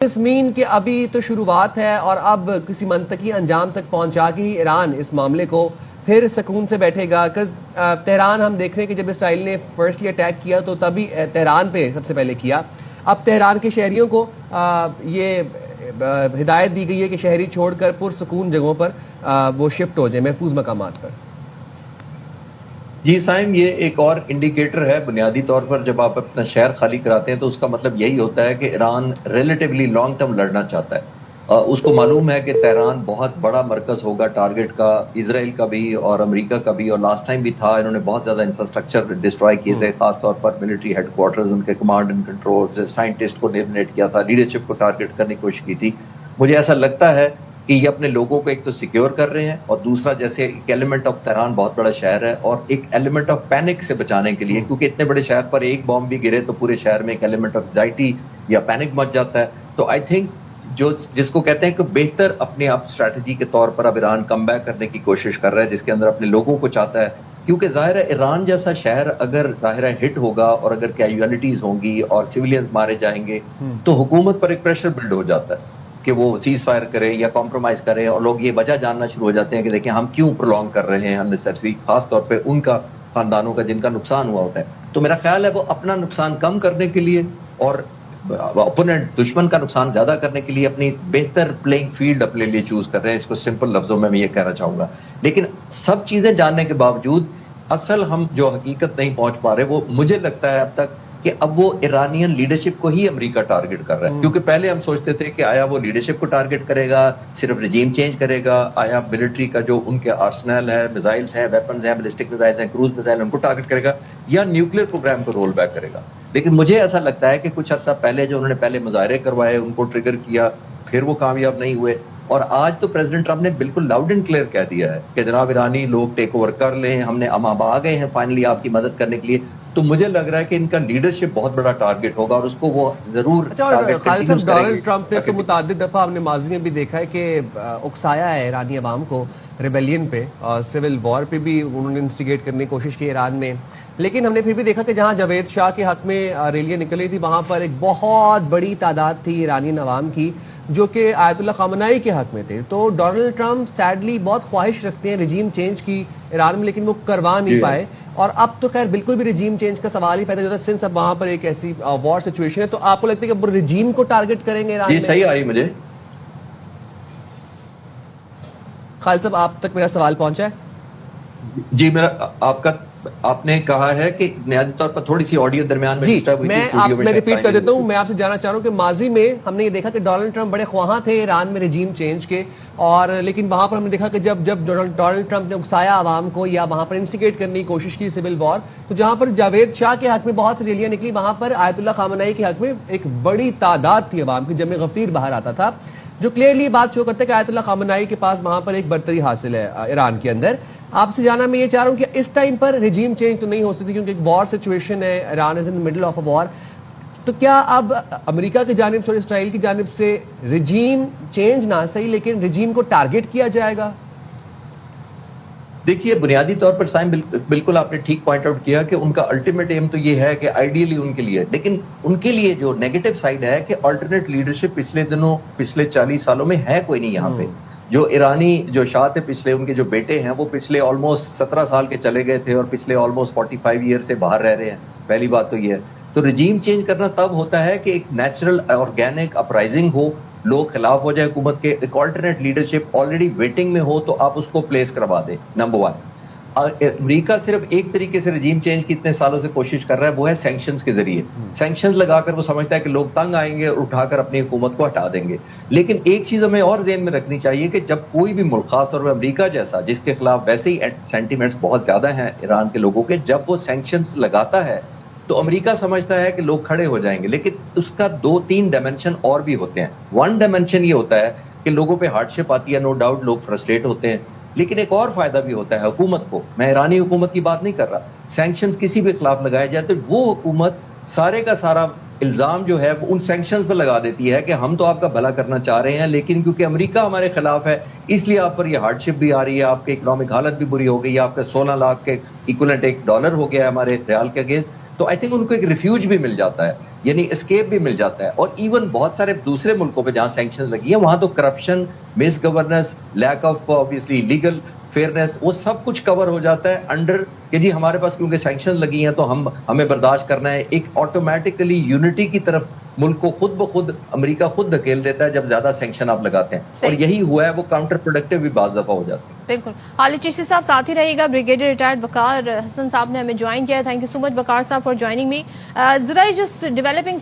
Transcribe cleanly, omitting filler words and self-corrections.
اس مین کہ ابھی تو شروعات ہے اور اب کسی منطقی انجام تک پہنچا کے ہی ایران اس معاملے کو پھر سکون سے بیٹھے گا. تہران ہم دیکھ رہے ہیں کہ جب اسرائیل نے فرسٹلی اٹیک کیا تو تبھی تہران پہ سب سے پہلے کیا. اب تہران کے شہریوں کو یہ ہدایت دی گئی ہے کہ شہری چھوڑ کر پرسکون جگہوں پر وہ شفٹ ہو جائیں, محفوظ مقامات پر. جی سائم, یہ ایک اور انڈیکیٹر ہے. بنیادی طور پر جب آپ اپنا شہر خالی کراتے ہیں تو اس کا مطلب یہی ہوتا ہے کہ ایران ریلیٹیولی لانگ ٹرم لڑنا چاہتا ہے. اس کو معلوم ہے کہ تہران بہت بڑا مرکز ہوگا ٹارگٹ کا, اسرائیل کا بھی اور امریکہ کا بھی, اور لاسٹ ٹائم بھی تھا. انہوں نے بہت زیادہ انفراسٹرکچر ڈسٹرائے کیے تھے, خاص طور پر ملٹری ہیڈ کوارٹرز, ان کے کمانڈ اینڈ کنٹرول, سائنٹسٹ کو ایلیمنیٹ کیا تھا, لیڈرشپ کو ٹارگٹ کرنے کی کوشش کی تھی. مجھے ایسا لگتا ہے کہ یہ اپنے لوگوں کو ایک تو سیکیور کر رہے ہیں, اور دوسرا جیسے ایک ایلیمنٹ آف تہران بہت بڑا شہر ہے, اور ایک ایلیمنٹ آف پینک سے بچانے کے لیے, کیونکہ اتنے بڑے شہر پر ایک بام بھی گرے تو پورے شہر میں ایک ایلیمنٹ آف اینگزائٹی یا پینک مچ جاتا ہے. تو آئی تھنک جس کو کہتے ہیں کہ بہتر اپنے آپ اسٹریٹجی کے طور پر اب ایران کم بیک کرنے کی کوشش کر رہا ہے, جس کے اندر اپنے لوگوں کو چاہتا ہے. کیونکہ ظاہر ہے ایران جیسا شہر اگر ظاہر ہے ہٹ ہوگا اور اگر کیجویلٹیز ہوں گی اور سویلینز مارے جائیں گے تو حکومت پر ایک پریشر بلڈ ہو جاتا ہے کہ وہ سیز فائر کرے یا کمپرومائز کرے, اور لوگ یہ وجہ جاننا شروع ہو جاتے ہیں کہ دیکھیں ہم کیوں پرولونگ کر رہے ہیں اننیسیسری, خاص طور پہ ان کا خاندانوں کا جن کا نقصان ہوا ہوتا ہے. تو میرا خیال ہے وہ اپنا نقصان کم کرنے کے لیے اور اپوننٹ دشمن کا نقصان زیادہ کرنے کے لیے اپنی بہتر پلینگ فیلڈ اپنے لیے چوز کر رہے ہیں. اس کو سمپل لفظوں میں یہ کہنا چاہوں گا. لیکن سب چیزیں جاننے کے باوجود اصل ہم جو حقیقت نہیں پہنچ پا رہے, وہ مجھے لگتا ہے اب تک کہ اب وہ ایرانین لیڈرشپ کو ہی امریکہ ٹارگٹ کر رہا ہے. کیونکہ پہلے ہم سوچتے تھے کہ آیا وہ لیڈرشپ کو ٹارگٹ کرے گا, صرف رجیم چینج کرے گا, آیا ملٹری کا جو ان کے آرسنل ہے, میزائلز ہیں, ویپنز ہیں, بیلسٹک میزائلز ہیں, کروز میزائل, ان کو ٹارگٹ کرے گا, یا نیوکلیر پروگرام کو رول بیک کرے گا. لیکن مجھے ایسا لگتا ہے کہ کچھ عرصہ پہلے جو انہوں نے پہلے مظاہرے کروائے, ان کو ٹریگر کیا, پھر وہ کامیاب نہیں ہوئے, اور آج تو پریزیڈنٹ ٹرمپ نے بالکل لاؤڈ اینڈ کلیئر کہہ دیا ہے کہ جناب ایرانی لوگ ٹیک اوور کر لیں, ہم نے ہم اب آ گئے ہیں فائنلی آپ کی مدد کرنے کے لیے. تو مجھے لگ رہا ہے کہ ان کا لیڈرشپ بہت بڑا ٹارگٹ ہوگا, اور اس کو وہ ضرور خالد صاحب, ڈونلڈ ٹرمپ نے تو متعدد دفعہ ہم نے ماضی میں بھی دیکھا ہے کہ اکسایا ہے ایرانی عوام کو ریبیلین پہ, اور سول وار پہ بھی انہوں نے انسٹیگیٹ کرنے کی کوشش کی ایران میں. لیکن ہم نے پھر بھی دیکھا کہ جہاں جاوید شاہ کے حق میں ریلیاں نکلی تھی, وہاں پر ایک بہت بڑی تعداد تھی ایرانی عوام کی جو کہ آیت اللہ خامنائی کے حق میں تھے. تو ڈونلڈ ٹرمپ سیڈلی بہت خواہش رکھتے ہیں رجیم چینج کی ایران میں, لیکن وہ کروا نہیں پائے. اور اب تو خیر بالکل بھی رجیم چینج کا سوال ہی پیدا ہوتا ہے سنس اب وہاں پر ایک ایسی وار سچویشن ہے. تو آپ کو لگتا ہے کہ رجیم کو ٹارگٹ کریں گے ایران میں؟ جی صحیح آئی مجھے. خالد صاحب, آپ تک میرا سوال پہنچا ہے؟ جی میرا آپ نے کہا ہے کہ بنیادی طور پر تھوڑی سی آڈیو درمیان میں ڈسٹرب ہوئی تھی. میں ریپیٹ کر دیتا ہوں. میں آپ سے جاننا چاہ رہا ہوں کہ ماضی میں ہم نے یہ دیکھا کہ ڈونلڈ ٹرمپ بڑے خواہاں تھے ایران میں رجیم چینج کے, اور لیکن وہاں پر ہم نے دیکھا کہ جب ڈونلڈ ٹرمپ نے اکسایا عوام کو یا وہاں پر انسٹیگیٹ کرنے کی کوشش کی سول وار, تو جہاں پر جاوید شاہ کے حق میں بہت سی ریلیاں نکلی, وہاں پر آیت اللہ خامنائی کے حق میں ایک بڑی تعداد تھی عوام کی, جمع غفیر باہر آتا تھا, جو کلیئرلی بات شو کرتا ہے کہ آیت اللہ خامنائی کے پاس وہاں پر ایک برتری حاصل ہے ایران کے اندر. آپ سے جانا میں یہ چاہ رہا ہوں کہ اس ٹائم پر رجیم چینج تو نہیں ہو سکتی کیونکہ ایک وار سچویشن ہے, ایران از ان مڈل آف اے وار. تو کیا اب امریکہ کی جانب سے اور اسرائیل کی جانب سے رجیم چینج نہ صحیح لیکن رجیم کو ٹارگٹ کیا جائے گا؟ دیکھیے بنیادی طور پر سائم بالکل آپ نے ٹھیک پوائنٹ آؤٹ کیا کہ ان کا الٹیمیٹ ایم تو یہ ہے کہ آئیڈیلی ان کے لیے, لیکن ان کے لیے جو نیگیٹو سائڈ ہے کہ آلٹرنیٹ لیڈرشپ پچھلے دنوں پچھلے 40 سالوں میں ہے کوئی نہیں یہاں پہ. جو ایرانی جو شاہ تھے پچھلے, ان کے جو بیٹے ہیں وہ پچھلے آلموسٹ 17 سال کے چلے گئے تھے, اور پچھلے آلموسٹ 45 ایئر سے باہر رہ رہے ہیں. پہلی بات تو یہ ہے. تو رجیم چینج کرنا تب ہوتا ہے کہ ایک نیچرل آرگینک اپرائزنگ ہو, لوگ خلاف ہو جائے حکومت کے, ایک آلٹرنیٹ لیڈرشپ آلریڈی ویٹنگ میں ہو تو آپ اس کو پلیس کروا دیں. نمبر 1. امریکہ صرف ایک طریقے سے رجیم چینج کی اتنے سالوں سے کوشش کر رہا ہے, وہ ہے سینکشنز کے ذریعے. سینکشنز لگا کر وہ سمجھتا ہے کہ لوگ تنگ آئیں گے اور اٹھا کر اپنی حکومت کو ہٹا دیں گے. لیکن ایک چیز ہمیں اور ذہن میں رکھنی چاہیے کہ جب کوئی بھی ملک, خاص طور پر امریکہ جیسا جس کے خلاف ویسے ہی سینٹیمنٹس بہت زیادہ ہیں ایران کے لوگوں کے, جب وہ سینکشنز لگاتا ہے تو امریکہ سمجھتا ہے کہ لوگ کھڑے ہو جائیں گے. لیکن اس کا 2-3 ڈائمینشن اور بھی ہوتے ہیں. 1 ڈائمینشن یہ ہوتا ہے کہ لوگوں پہ ہارڈ شپ آتی ہے, نو ڈاؤٹ لوگ فرسٹریٹ ہوتے ہیں, لیکن ایک اور فائدہ بھی ہوتا ہے حکومت کو. میں ایرانی حکومت کی بات نہیں کر رہا. سینکشنز کسی بھی خلاف لگائے جائے تو وہ حکومت سارے کا سارا الزام جو ہے وہ ان سینکشنز پہ لگا دیتی ہے کہ ہم تو آپ کا بھلا کرنا چاہ رہے ہیں, لیکن کیونکہ امریکہ ہمارے خلاف ہے اس لیے آپ پر یہ ہارڈ شپ بھی آ رہی ہے, آپ کی اکنامک حالت بھی بری ہو گئی, آپ کا 16 لاکھ کے ایکولنٹ $1 ہو گیا ہے ہمارے ریال کے اگینسٹ. تو آئی تھنک ان کو ایک ریفیوج بھی مل جاتا ہے. یعنی اسکیپ بھی مل جاتا ہے. اور ایون بہت سارے دوسرے ملکوں پہ جہاں سینکشن لگی ہیں وہاں تو corruption, miss governance, lack of obviously legal fairness, وہ سب کچھ کور ہو جاتا ہے انڈر کہ جی ہمارے پاس کیونکہ سینکشن لگی ہیں تو ہمیں برداشت کرنا ہے. ایک آٹومیٹکلی یونٹی کی طرف ملک کو خود بخود امریکہ خود دھکیل دیتا ہے جب زیادہ سینکشن آپ لگاتے ہیں, اور یہی ہوا ہے. وہ کاؤنٹر پروڈکٹیو بھی بعض دفعہ ہو جاتے ہیں. بالکل. خالد چشتی صاحب ساتھ ہی رہیے گا. بریگیڈیئر ریٹائرڈ وقار حسن صاحب نے ہمیں جوائن کیا. تھینک یو سو مچ وقار صاحب فار جوائننگ می. ذرا جو ڈیولپنگ